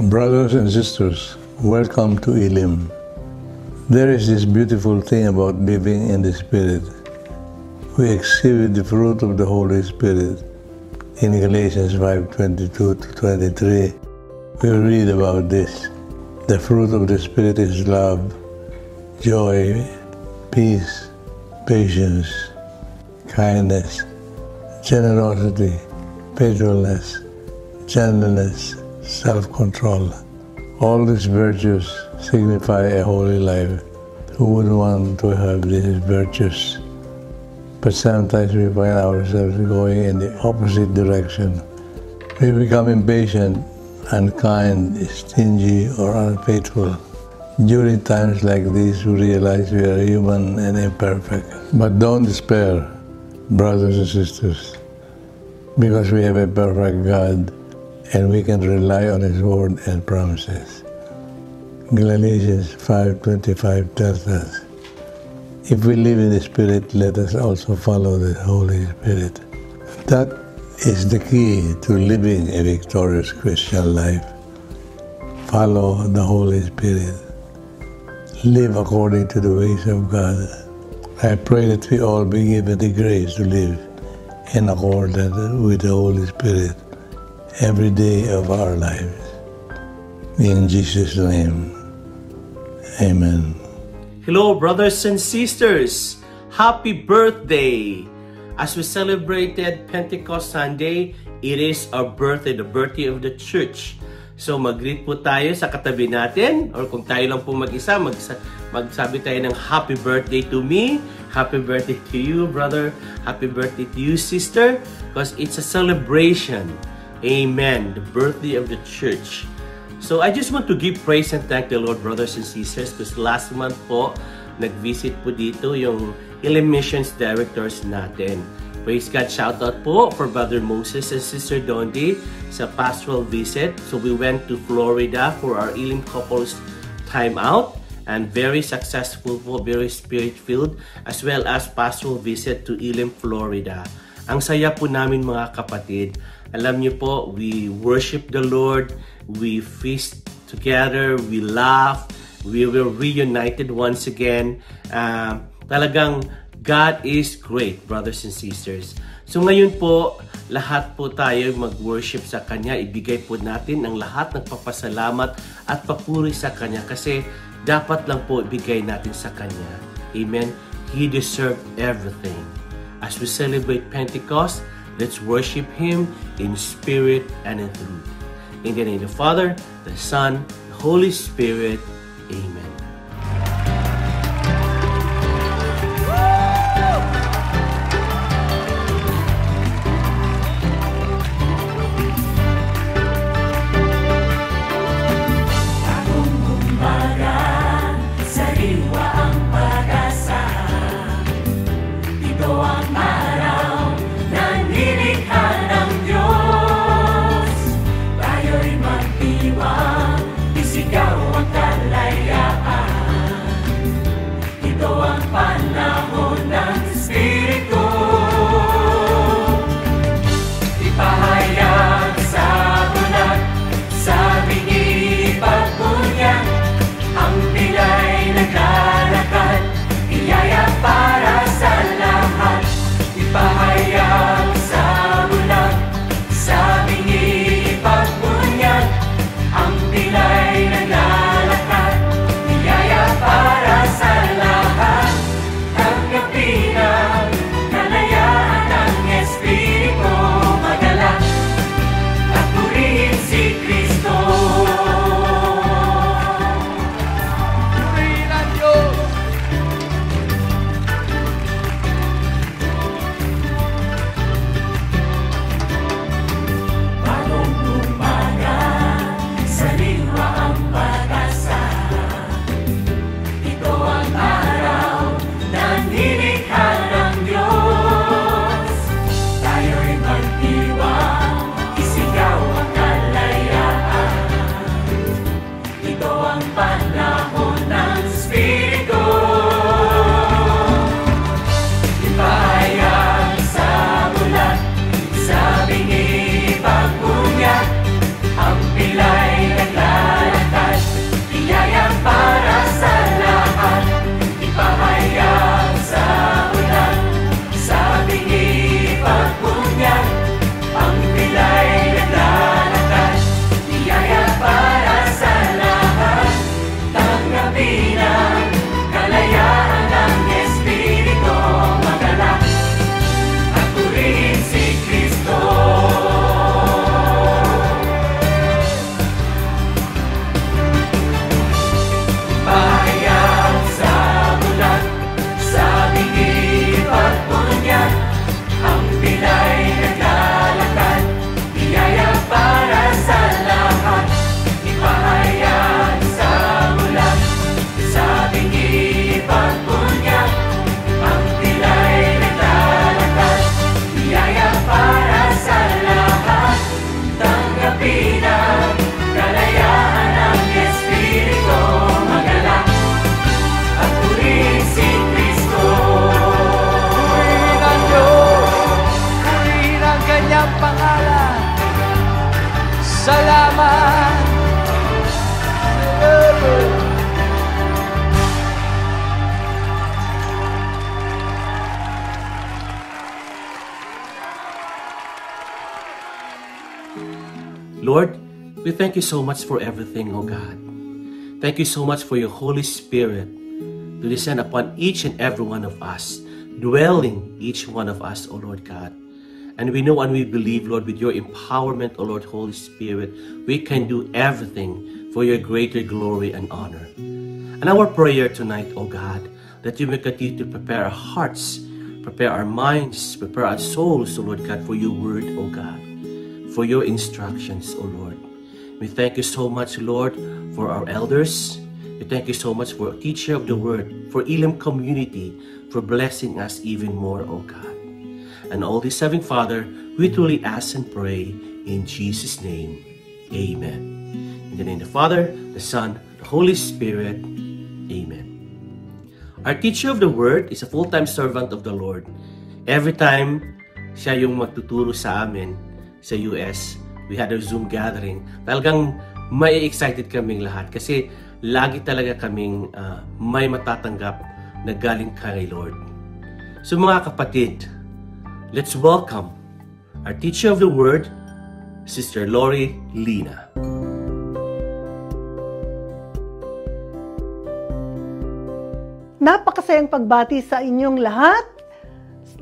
Brothers and sisters, welcome to Elim. There is this beautiful thing about living in the Spirit. We exhibit the fruit of the Holy Spirit. In Galatians 5:22-23, we read about this. The fruit of the Spirit is love, joy, peace, patience, kindness, generosity, faithfulness, gentleness, self-control. All these virtues signify a holy life. Who would want to have these virtues? But sometimes we find ourselves going in the opposite direction. We become impatient, unkind, stingy, or unfaithful. During times like these, we realize we are human and imperfect. But don't despair, brothers and sisters, because we have a perfect God, and we can rely on His word and promises. Galatians 5:25 tells us, if we live in the Spirit, let us also follow the Holy Spirit. That is the key to living a victorious Christian life. Follow the Holy Spirit. Live according to the ways of God. I pray that we all be given the grace to live in accordance with the Holy Spirit every day of our lives. In Jesus' name, amen. Hello, brothers and sisters. Happy birthday! As we celebrated Pentecost Sunday, it is our birthday, the birthday of the church. So mag-greet po tayo sa katabi natin, or kung tayo lang po mag-isa, magsabi tayo ng happy birthday to me, happy birthday to you, brother, happy birthday to you, sister, because it's a celebration. Amen. The birthday of the church. So I just want to give praise and thank the Lord, brothers and sisters, because last month po, nag-visit po dito yung Elim Missions Directors natin. Praise God, shout out po for Brother Moses and Sister Dondi sa pastoral visit. So we went to Florida for our Elim Couples Time Out, and very successful po, very spirit-filled, as well as pastoral visit to Elim, Florida. Ang saya po namin mga kapatid. Alam niyo po, we worship the Lord, we feast together, we laugh, we were reunited once again. Talagang God is great, brothers and sisters. So ngayon po, lahat po tayo mag-worship sa Kanya. Ibigay po natin ang lahat ng papasalamat at papuri sa Kanya kasi dapat lang po ibigay natin sa Kanya. Amen? He deserved everything. As we celebrate Pentecost, let's worship Him in spirit and in truth. In the name of the Father, the Son, the Holy Spirit. Amen. Ang pilay naglalakad. We thank you so much for everything, O God. Thank you so much for your Holy Spirit to descend upon each and every one of us, dwelling each one of us, O Lord God. And we know and we believe, Lord, with your empowerment, O Lord, Holy Spirit, we can do everything for your greater glory and honor. And our prayer tonight, O God, that you may continue to prepare our hearts, prepare our minds, prepare our souls, O Lord God, for your word, O God, for your instructions, O Lord. We thank you so much, Lord, for our elders. We thank you so much for a teacher of the word, for Elim community, for blessing us even more, O God. And all this, Heavenly Father, we truly ask and pray in Jesus' name. Amen. In the name of the Father, the Son, the Holy Spirit. Amen. Our teacher of the word is a full-time servant of the Lord. Every time siya yung magtuturo sa amin sa US, we had a Zoom gathering. Talagang may excited kaming lahat kasi lagi talaga kaming may matatanggap na galing kay Lord. So mga kapatid, let's welcome our teacher of the word, Sister Lori Lina. Napakasayang pagbati sa inyong lahat,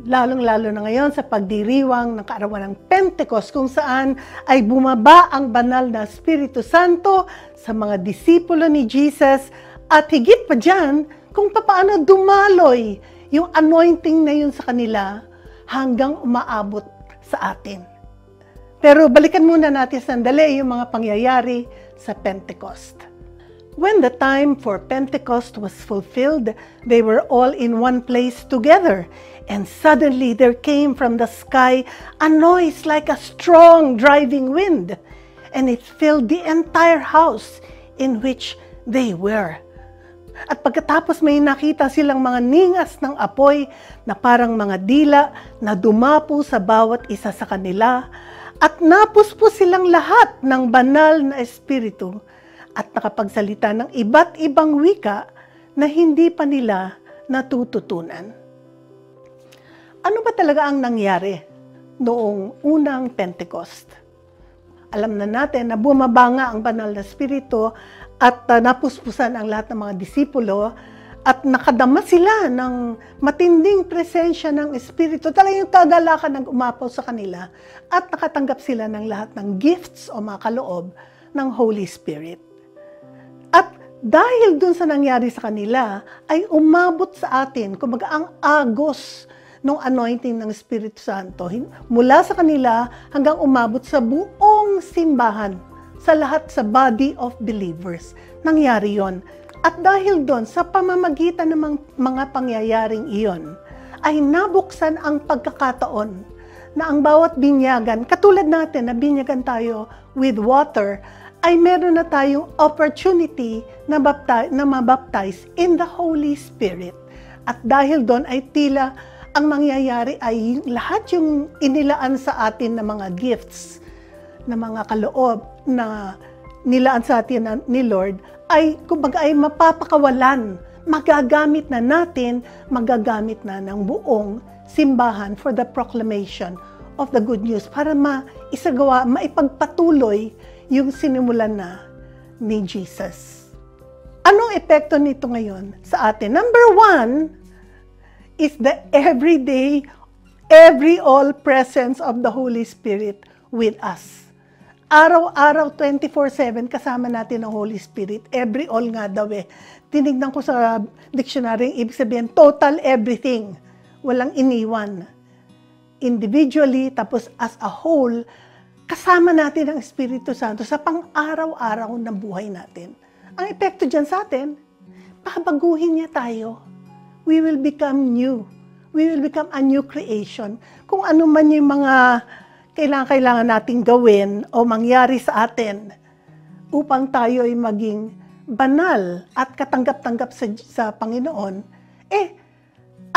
lalong-lalo na ngayon sa pagdiriwang ng kaarawan ng Pentecost kung saan ay bumaba ang banal na Espiritu Santo sa mga disipulo ni Jesus at higit pa dyan kung paano dumaloy yung anointing na yun sa kanila hanggang umaabot sa atin. Pero balikan muna natin sandali yung mga pangyayari sa Pentecost. When the time for Pentecost was fulfilled, they were all in one place together. And suddenly there came from the sky a noise like a strong driving wind, and it filled the entire house in which they were. At pagkatapos may nakita silang mga ningas ng apoy na parang mga dila na dumapo sa bawat isa sa kanila, at napuspos silang lahat ng banal na espiritu at nakapagsalita ng iba't ibang wika na hindi pa nila natututunan. Ano ba talaga ang nangyari noong unang Pentecost? Alam na natin na bumaba nga ang banal na espiritu at napuspusan ang lahat ng mga disipulo at nakadama sila ng matinding presensya ng espiritu. Talagang kagalakan ang umapaw sa kanila at nakatanggap sila ng lahat ng gifts o mga kaloob ng Holy Spirit. At dahil dun sa nangyari sa kanila, ay umabot sa atin, kumbaga ang agos ng anointing ng Espiritu Santo, mula sa kanila hanggang umabot sa buong simbahan, sa lahat sa body of believers. Nangyari yon. At dahil doon, sa pamamagitan ng mga pangyayaring iyon, ay nabuksan ang pagkakataon na ang bawat binyagan, katulad natin na binyagan tayo with water, ay meron na tayong opportunity na mabaptize in the Holy Spirit. At dahil doon ay tila ang mangyayari ay lahat yung inilaan sa atin na mga gifts, na mga kaloob na nilaan sa atin ni Lord, ay kumbaga ay mapapakawalan, magagamit na natin, magagamit na ng buong simbahan for the proclamation of the good news para maipagpatuloy yung sinimulan na ni Jesus. Anong epekto nito ngayon sa atin? Number one is the everyday, all presence of the Holy Spirit with us. Araw-araw, 24/7, kasama natin ang Holy Spirit. Every all nga daw eh. Tinignan ko sa dictionary, ibig sabihin, total everything. Walang iniwan. Individually, tapos as a whole, kasama natin ang Espiritu Santo sa pang-araw-araw na buhay natin. Ang epekto dyan sa atin, pabaguhin niya tayo. We will become new. We will become a new creation. Kung ano man yung mga kailangan nating gawin o mangyari sa atin upang tayo ay maging banal at katanggap-tanggap sa Panginoon,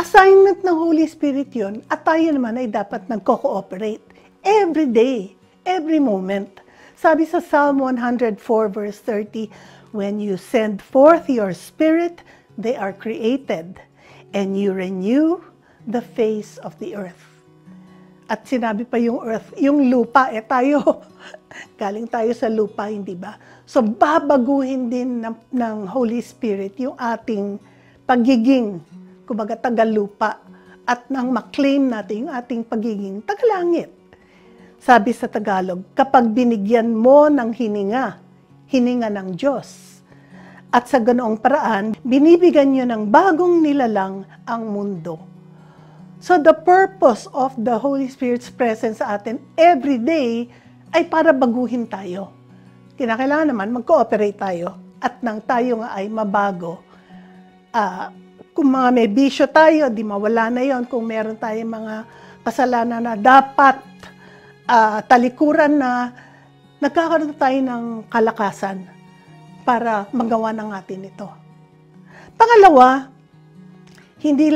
assignment ng Holy Spirit yun at tayo naman ay dapat nagko-cooperate every day. Every moment. Sabi sa Psalm 104 verse 30, when you send forth your spirit, they are created, and you renew the face of the earth. At sinabi pa yung earth, yung lupa, tayo, Galing tayo sa lupa, hindi ba? So, babaguhin din ng Holy Spirit yung ating pagiging, kumbaga, taga-lupa at nang maklaim natin yung ating pagiging taga-langit. Sabi sa Tagalog, kapag binigyan mo ng hininga ng Diyos, at sa ganoong paraan, binibigyan nyo ng bagong nilalang ang mundo. So the purpose of the Holy Spirit's presence sa atin every day ay para baguhin tayo. Kinakailangan naman mag-cooperate tayo at nang tayo nga ay mabago. Kung mga may bisyo tayo, di mawala na yon. Kung meron tayong mga kasalanan na dapat talikuran na, nagkakaroon tayo ng kalakasan para magawa ng atin ito. Pangalawa, hindi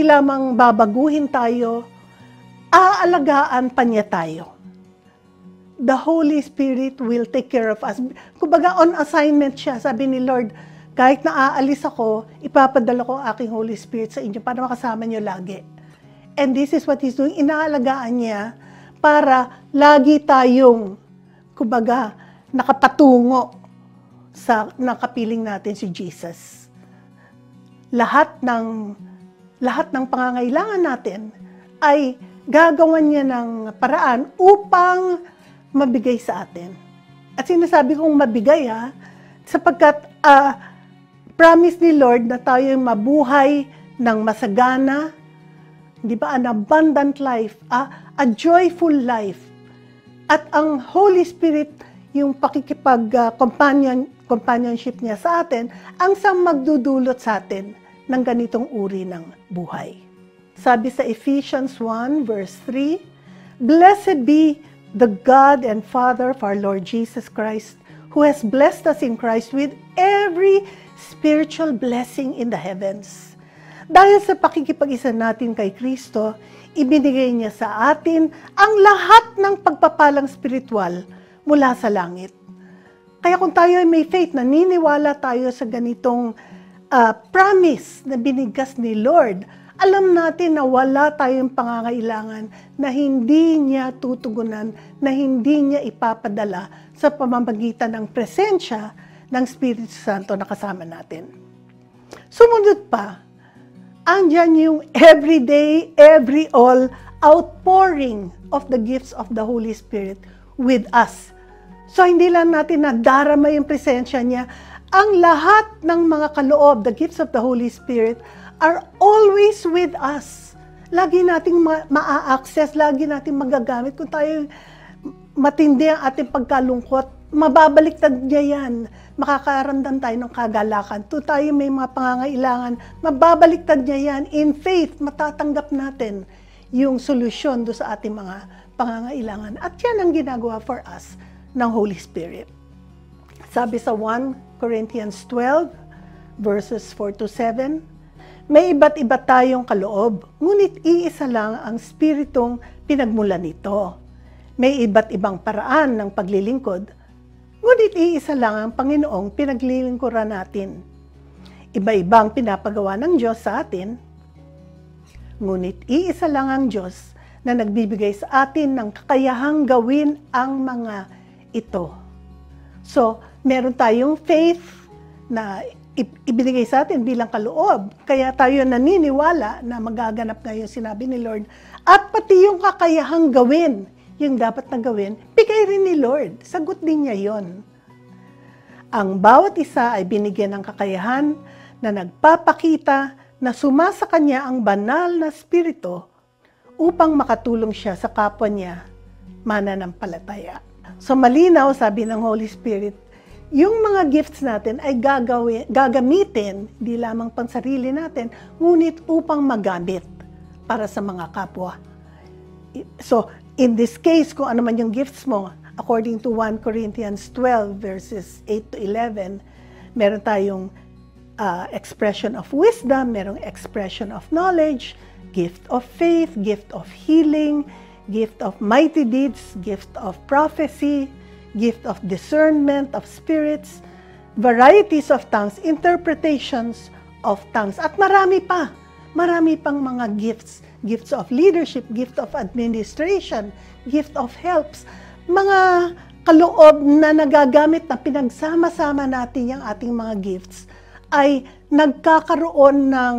lamang babaguhin tayo, aalagaan pa niya tayo. The Holy Spirit will take care of us. Kumbaga on assignment siya, sabi ni Lord, kahit naaalis ako, ipapadala ko ang aking Holy Spirit sa inyo para makasama niyo lagi. And this is what He's doing, inaalagaan niya para lagi tayong, kumbaga, nakapatungo sa nakapiling natin si Jesus. Lahat ng pangangailangan natin ay gagawan niya ng paraan upang mabigay sa atin. At sinasabi kong mabigay sapagkat promise ni Lord na tayo mabuhay ng masagana, di ba, an abundant life, a joyful life. At ang Holy Spirit, yung companionship niya sa atin, ang siyang magdudulot sa atin ng ganitong uri ng buhay. Sabi sa Ephesians 1 verse 3, Blessed be the God and Father of our Lord Jesus Christ, who has blessed us in Christ with every spiritual blessing in the heavens. Dahil sa pakikipag-isa natin kay Kristo, ibinigay niya sa atin ang lahat ng pagpapalang spiritual mula sa langit. Kaya kung tayo ay may faith, naniniwala tayo sa ganitong promise na binigkas ni Lord, alam natin na wala tayong pangangailangan na hindi niya tutugunan, na hindi niya ipapadala sa pamamagitan ng presensya ng Espiritu Santo na kasama natin. Sumunod pa, andyan yung everyday, every all outpouring of the gifts of the Holy Spirit with us. So hindi lang natin nadarama yung presensya niya, ang lahat ng mga kaloob, the gifts of the Holy Spirit, are always with us. Lagi nating ma-access, lagi nating magagamit. Kung tayo matindi ang ating pagkalungkot, mababaliktad niya yan. Makakaramdam tayo ng kagalakan. Kung tayo may mga pangangailangan, mababaliktad niya yan. In faith, matatanggap natin yung solusyon do sa ating mga pangangailangan. At yan ang ginagawa for us ng Holy Spirit. Sabi sa 1 Corinthians 12, verses 4-7, may iba't iba tayong kaloob, ngunit iisa lang ang Spiritong pinagmulan nito. May iba't ibang paraan ng paglilingkod, ngunit iisa lang ang Panginoong pinaglilingkuran natin. Iba-ibang pinapagawa ng Diyos sa atin, ngunit iisa lang ang Diyos na nagbibigay sa atin ng kakayahang gawin ang mga ito. So, meron tayong faith na ibinigay sa atin bilang kaloob. Kaya tayo naniniwala na magaganap na yung sinabi ni Lord. At pati yung kakayahang gawin, yung dapat na gawin, bigay rin ni Lord. Sagot din niya yon. Ang bawat isa ay binigyan ng kakayahan na nagpapakita na sumasa kanya ang banal na spirito upang makatulong siya sa kapwa niya mananampalataya. So malinaw, sabi ng Holy Spirit, yung mga gifts natin ay gagamitin, di lamang pang sarili natin, ngunit upang magamit para sa mga kapwa. So, in this case, kung ano man yung gifts mo, according to 1 Corinthians 12, verses 8-11, meron tayong expression of wisdom, merong expression of knowledge, gift of faith, gift of healing, gift of mighty deeds, gift of prophecy, gift of discernment of spirits, varieties of tongues, interpretations of tongues, at marami pa. Marami pang mga gifts. Gifts of leadership, gift of administration, gift of helps. Mga kaloob na nagagamit na pinagsama-sama natin yung ating mga gifts ay nagkakaroon ng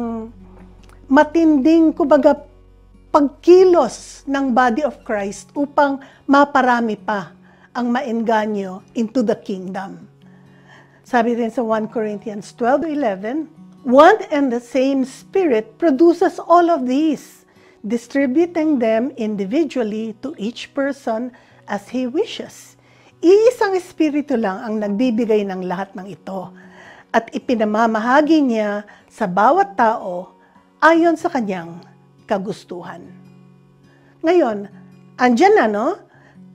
matinding, kumbaga, pagkilos ng body of Christ upang maparami pa ang maengganyo into the kingdom. Sabi rin sa 1 Corinthians 12:11, one and the same Spirit produces all of these, distributing them individually to each person as He wishes. Iisang Espiritu lang ang nagbibigay ng lahat ng ito at ipinamamahagi niya sa bawat tao ayon sa kanyang kagustuhan. Ngayon, andyan na, no?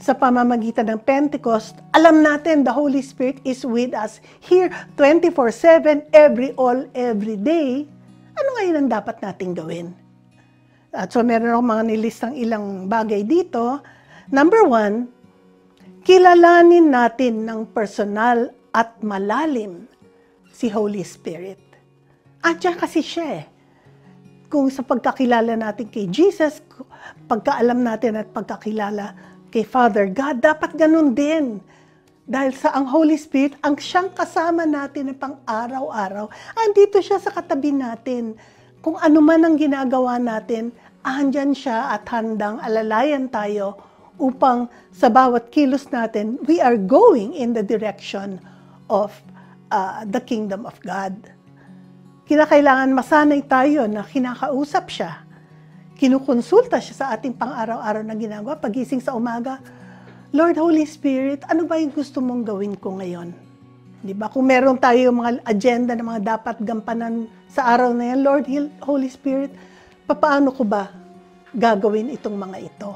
Sa pamamagitan ng Pentecost, alam natin the Holy Spirit is with us here 24/7, every day. Ano ngayon ang dapat natin gawin? At so meron akong mga nilistang ilang bagay dito. Number 1, kilalanin natin ng personal at malalim si Holy Spirit. Andiyan kasi siya eh. Kung sa pagkakilala natin kay Jesus, pagkaalam natin at pagkakilala kay Father God, dapat ganun din. Dahil sa ang Holy Spirit, ang siyang kasama natin ng pang-araw-araw, andito siya sa katabi natin. Kung ano man ang ginagawa natin, andyan siya at handang alalayan tayo upang sa bawat kilos natin, we are going in the direction of the kingdom of God. Kinakailangan masanay tayo na kinakausap siya. Kinukonsulta siya sa ating pang-araw-araw na ginagawa. Pagising sa umaga, Lord, Holy Spirit, ano ba yung gusto mong gawin ko ngayon? Di ba? Kung meron tayo mga agenda na mga dapat gampanan sa araw na yan, Lord, Holy Spirit, paano ko ba gagawin itong mga ito?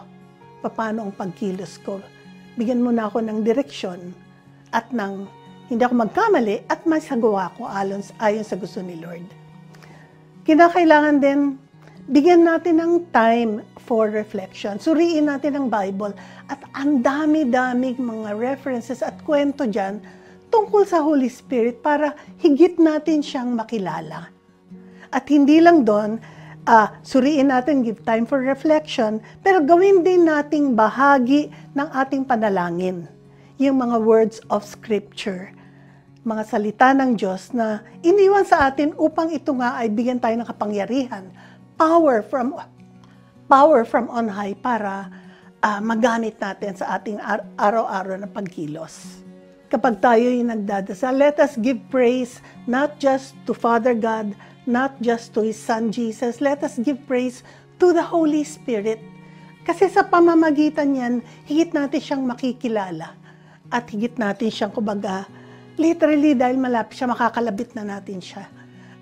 Paano ang pagkilos ko? Bigyan mo na ako ng direksyon at ng hindi ako magkamali at masagawa ko ayon sa gusto ni Lord. Kinakailangan din, bigyan natin ng time for reflection. Suriin natin ang Bible at ang dami-daming mga references at kwento dyan tungkol sa Holy Spirit para higit natin siyang makilala. At hindi lang doon, suriin natin, give time for reflection, pero gawin din nating bahagi ng ating panalangin. Yung mga words of Scripture, mga salita ng Diyos na iniwan sa atin upang ito nga ay bigyan tayo ng kapangyarihan, power from on high para magamit natin sa ating araw-araw na pagkilos. Kapag tayo yung nagdadasal, let us give praise not just to Father God, not just to His Son Jesus, let us give praise to the Holy Spirit. Kasi sa pamamagitan niyan, higit natin siyang makikilala at higit natin siyang, kumbaga, literally dahil malapit siya, makakalabit na natin siya.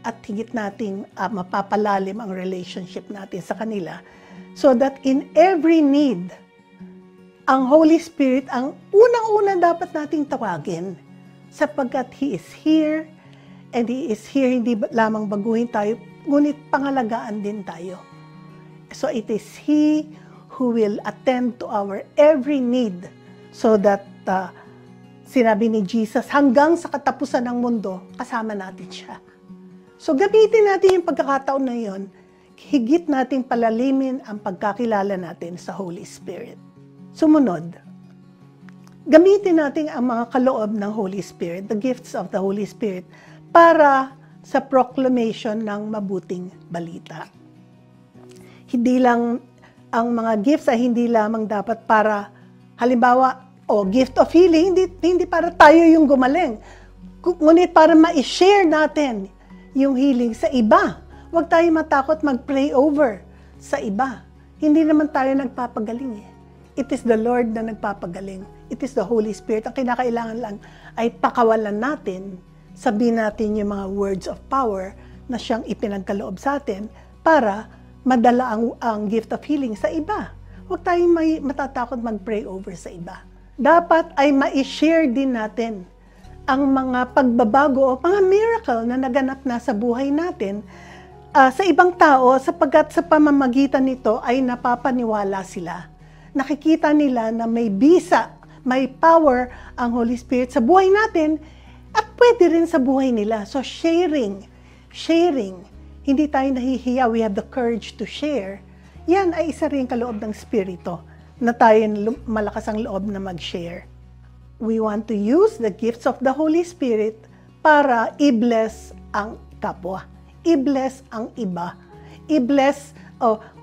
At higit nating mapapalalim ang relationship natin sa kanila. So that in every need, ang Holy Spirit ang unang-una dapat nating tawagin. Sapagkat He is here, and He is here hindi lamang baguhin tayo, ngunit pangalagaan din tayo. So it is He who will attend to our every need so that sinabi ni Jesus, hanggang sa katapusan ng mundo, kasama natin siya. So gamitin natin yung pagkakataon na yun, higit nating palalimin ang pagkakilala natin sa Holy Spirit. Sumunod, gamitin natin ang mga kaloob ng Holy Spirit, the gifts of the Holy Spirit, para sa proclamation ng mabuting balita. Hindi lang, ang mga gifts ay hindi lamang dapat para, halimbawa, gift of healing, hindi para tayo yung gumaling. Ngunit para ma-share natin yung healing sa iba. Huwag tayo matakot mag-pray over sa iba. Hindi naman tayo nagpapagaling eh. It is the Lord na nagpapagaling. It is the Holy Spirit. Ang kinakailangan lang ay pakawalan natin, sabihin natin yung mga words of power na siyang ipinagkaloob sa atin para madala ang gift of healing sa iba. Huwag tayong matatakot mag-pray over sa iba. Dapat ay ma-share din natin ang mga pagbabago o mga miracle na naganap na sa buhay natin sa ibang tao sapagkat sa pamamagitan nito ay napapaniwala sila. Nakikita nila na may bisa, may power ang Holy Spirit sa buhay natin at pwede rin sa buhay nila. So sharing hindi tayo nahihiya, we have the courage to share, yan ay isa rin kaloob ng Espiritu na tayo malakas ang loob na mag-share. We want to use the gifts of the Holy Spirit para i-bless ang kapwa, i-bless ang iba, i-bless,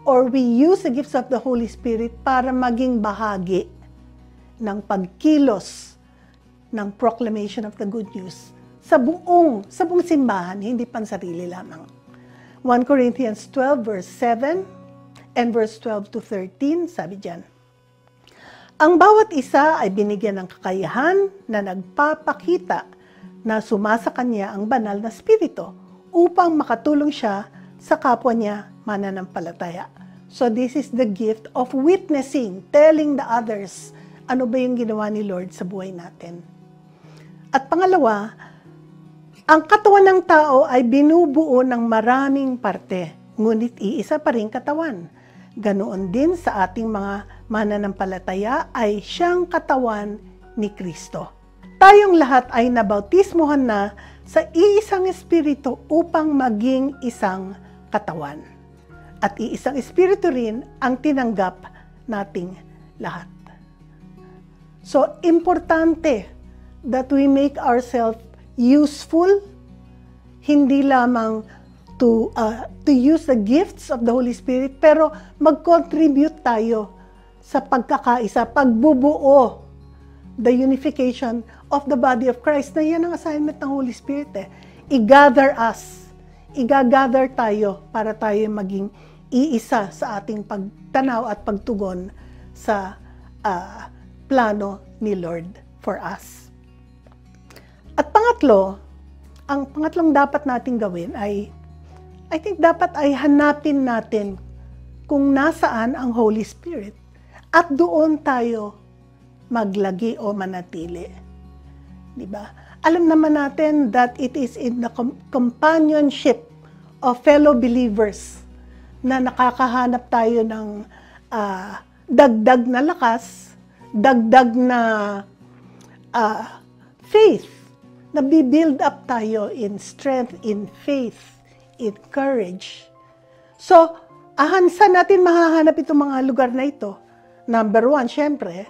or we use the gifts of the Holy Spirit para maging bahagi ng pagkilos ng proclamation of the good news sa buong simbahan, hindi pansarili lamang. 1 Corinthians 12 verse 7 and verse 12 to 13, sabi diyan, ang bawat isa ay binigyan ng kakayahan na nagpapakita na sumasa kanya ang banal na spirito upang makatulong siya sa kapwa niya mananampalataya. So this is the gift of witnessing, telling the others ano ba yung ginawa ni Lord sa buhay natin. At pangalawa, ang katawan ng tao ay binubuo ng maraming parte, ngunit iisa pa rin katawan. Ganoon din sa ating mga mananampalataya ay siyang katawan ni Kristo. Tayong lahat ay nabautismuhan na sa iisang espiritu upang maging isang katawan. At iisang espiritu rin ang tinanggap nating lahat. So, importante that we make ourselves useful, hindi lamang to use the gifts of the Holy Spirit, pero mag-contribute tayo sa pagkakaisa, pagbubuo, the unification of the body of Christ. Na yan ang assignment ng Holy Spirit. I-gather us, i-gather tayo para tayo maging iisa sa ating pagtanaw at pagtugon sa plano ni Lord for us. At pangatlo, ang pangatlong dapat nating gawin ay, I think dapat ay hanapin natin kung nasaan ang Holy Spirit at doon tayo maglagi o manatili. Diba? Alam naman natin that it is in the companionship of fellow believers na nakakahanap tayo ng dagdag na lakas, dagdag na faith, na be-build up tayo in strength, in faith, in courage. So, saan natin mahahanap itong mga lugar na ito? Number one, syempre,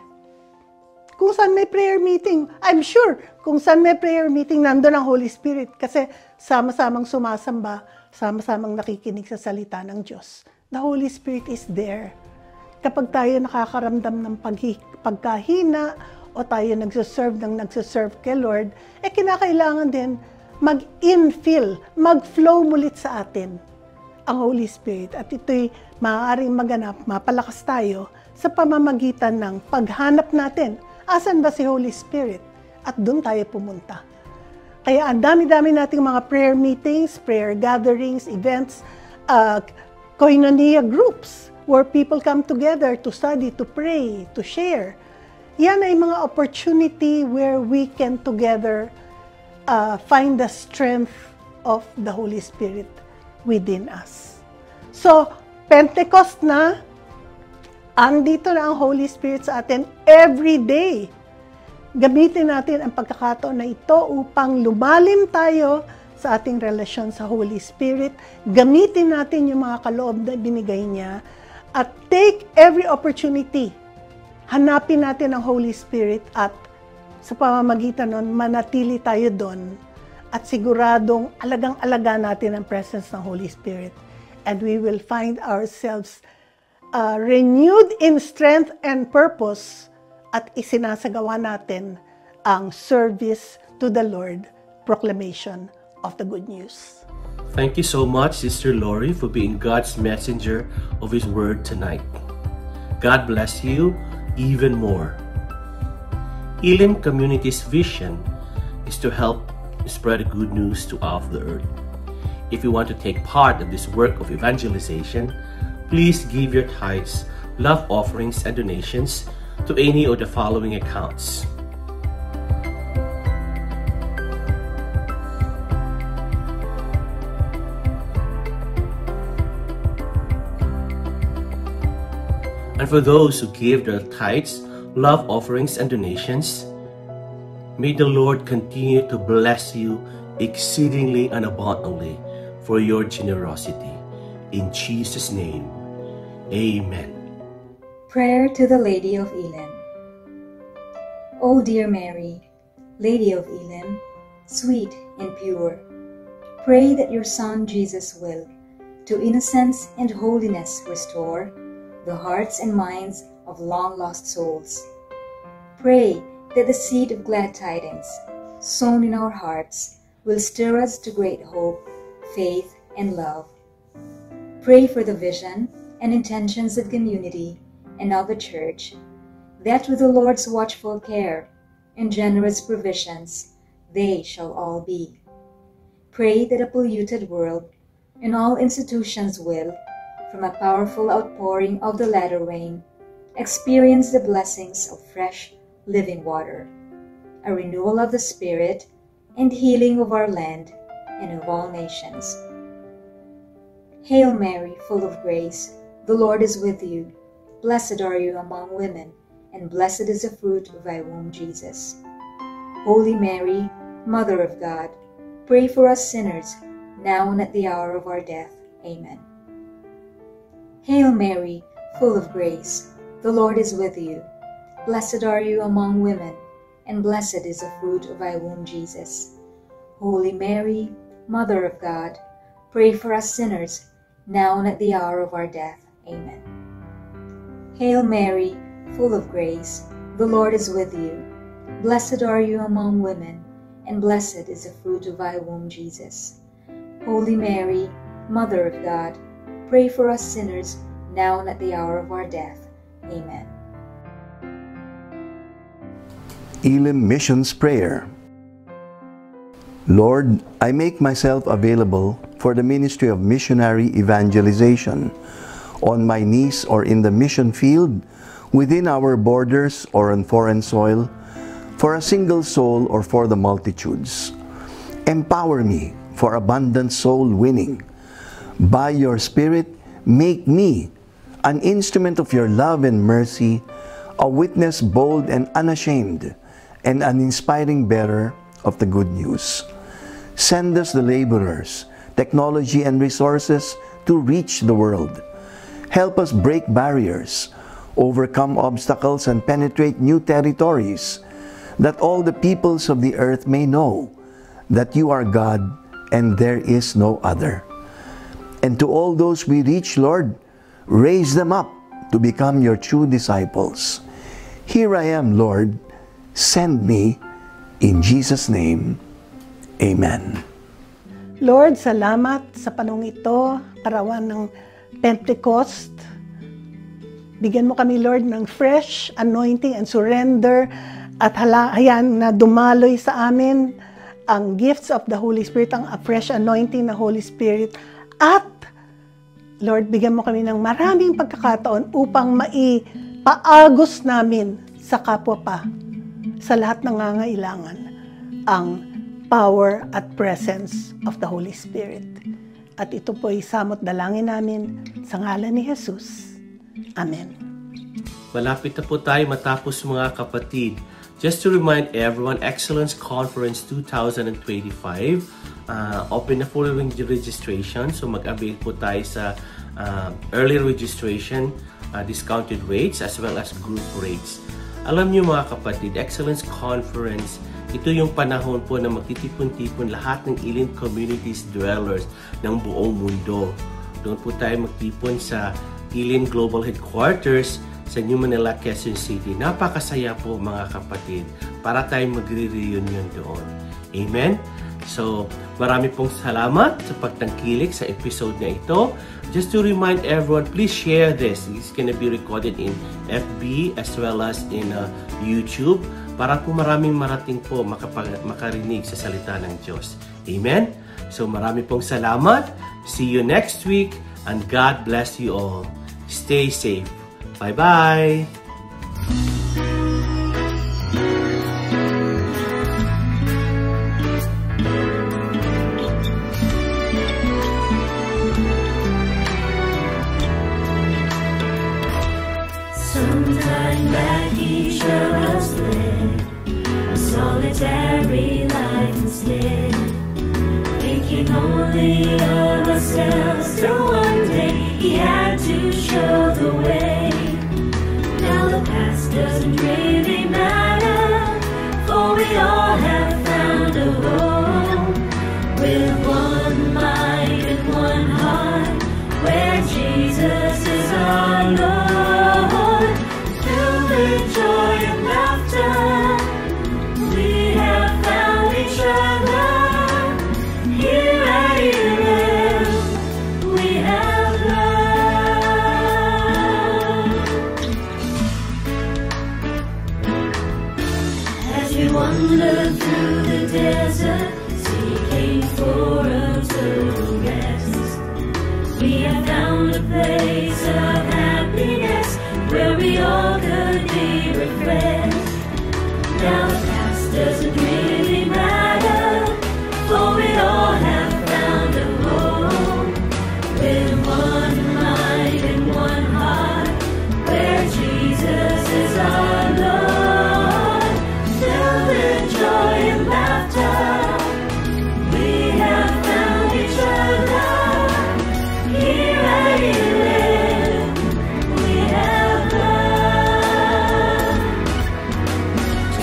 kung saan may prayer meeting. I'm sure, kung saan may prayer meeting, nandun ang Holy Spirit. Kasi sama-samang sumasamba, sama-samang nakikinig sa salita ng Diyos. The Holy Spirit is there. Kapag tayo nakakaramdam ng pagkahina, o tayo nagsaserve kay Lord, kinakailangan din mag-infill, mag-flow mulit sa atin ang Holy Spirit. At ito'y maaaring maganap, mapalakas tayo sa pamamagitan ng paghanap natin. Asan ba si Holy Spirit? At doon tayo pumunta. Kaya ang dami-dami nating mga prayer meetings, prayer gatherings, events, koinonia groups, where people come together to study, to pray, to share. Yan ay mga opportunity where we can together find the strength of the Holy Spirit within us. So, Pentecost na, andito na ang Holy Spirit sa atin every day. Gamitin natin ang pagkakataon na ito upang lumalim tayo sa ating relasyon sa Holy Spirit. Gamitin natin yung mga kaloob na binigay niya at take every opportunity. Hanapin natin ang Holy Spirit at sa pamamagitan nun, manatili tayo doon at siguradong alagang-alaga natin ang presence ng Holy Spirit. And we will find ourselves renewed in strength and purpose at isinasagawa natin ang service to the Lord, proclamation of the good news. Thank you so much, Sister Lori, for being God's messenger of His Word tonight. God bless you even more. Elim Community's vision is to help spread the good news to all of the earth. If you want to take part in this work of evangelization, please give your tithes, love offerings, and donations to any of the following accounts. And for those who give their tithes, love offerings, and donations, may the Lord continue to bless you exceedingly and abundantly for your generosity. In Jesus' name, amen. Prayer to the Lady of Elim. O dear Mary, Lady of Elim, sweet and pure, pray that your Son Jesus will, to innocence and holiness restore the hearts and minds of long-lost souls. Pray that the seed of glad tidings, sown in our hearts, will stir us to great hope, faith, and love. Pray for the vision and intentions of community and of the Church, that with the Lord's watchful care and generous provisions they shall all be. Pray that a polluted world and all institutions will, from a powerful outpouring of the latter rain, experience the blessings of fresh, living water, a renewal of the Spirit, and healing of our land and of all nations. Hail Mary, full of grace, the Lord is with you. Blessed are you among women, and blessed is the fruit of thy womb, Jesus. Holy Mary, Mother of God, pray for us sinners, now and at the hour of our death. Amen. Hail Mary, full of grace, the Lord is with you. Blessed are you among women, and blessed is the fruit of thy womb, Jesus. Holy Mary, Mother of God, pray for us sinners, now and at the hour of our death. Amen. Hail Mary, full of grace, the Lord is with you. Blessed are you among women, and blessed is the fruit of thy womb, Jesus. Holy Mary, Mother of God, pray for us sinners, now and at the hour of our death. Amen. Elim Missions Prayer. Lord, I make myself available for the ministry of missionary evangelization on my knees or in the mission field, within our borders or on foreign soil, for a single soul or for the multitudes. Empower me for abundant soul winning. By your Spirit, make me an instrument of your love and mercy, a witness bold and unashamed, and an inspiring bearer of the good news. Send us the laborers, technology, and resources to reach the world. Help us break barriers, overcome obstacles, and penetrate new territories, that all the peoples of the earth may know that you are God and there is no other. And to all those we reach, Lord, raise them up to become your true disciples. Here I am, Lord. Send me. In Jesus' name, Amen. Lord, salamat sa panahong ito, karawan ng Pentecost. Bigyan mo kami, Lord, ng fresh anointing and surrender at hayaan na dumaloy sa amin ang gifts of the Holy Spirit, ang fresh anointing ng Holy Spirit. At, Lord, bigyan mo kami ng maraming pagkakataon upang maipaagos namin sa kapwa pa, sa lahat ng nangangailangan, ang power at presence of the Holy Spirit. At ito po ay samot dalangin namin sa ngalan ni Jesus. Amen. Malapit na po tayo matapos, mga kapatid. Just to remind everyone, Excellence Conference 2025, open na for registration. So mag-avail po tayo sa early registration, discounted rates, as well as group rates. Alam niyo, mga kapatid, Excellence Conference, ito yung panahon po na magtitipon-tipon lahat ng Elim Communities dwellers ng buong mundo. Doon po tayo magtipon sa Elim Global Headquarters sa New Manila, Quezon City. Napakasaya po, mga kapatid, para tayo magre-reunion doon. Amen? So, marami pong salamat sa pagtangkilik sa episode na ito. Just to remind everyone, please share this. It's gonna be recorded in FB as well as in YouTube para po maraming marating po makarinig sa salita ng Diyos. Amen? So, marami pong salamat. See you next week and God bless you all. Stay safe. Bye-bye! Sometime back each of us lived a solitary life instead, thinking only of ourselves till one day He had to show the way. Now the past doesn't really matter, for we all have found a home with one mind and one heart, where Jesus is our Lord. Filled with joy and laughter, we have found each other. Here at Elim, we have love. As we wander through the desert, seeking for a total rest, we have found a place of happiness where we all could be refreshed. Now the past doesn't really matter, for we all have found a home with one mind and one heart, where Jesus is our Lord. Filled with joy and laughter, we have found each other. Here at Elim, we have love.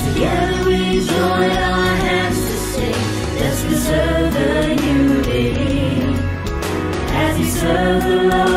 Together we join our hands to sing, let's preserve the unity as we serve the Lord.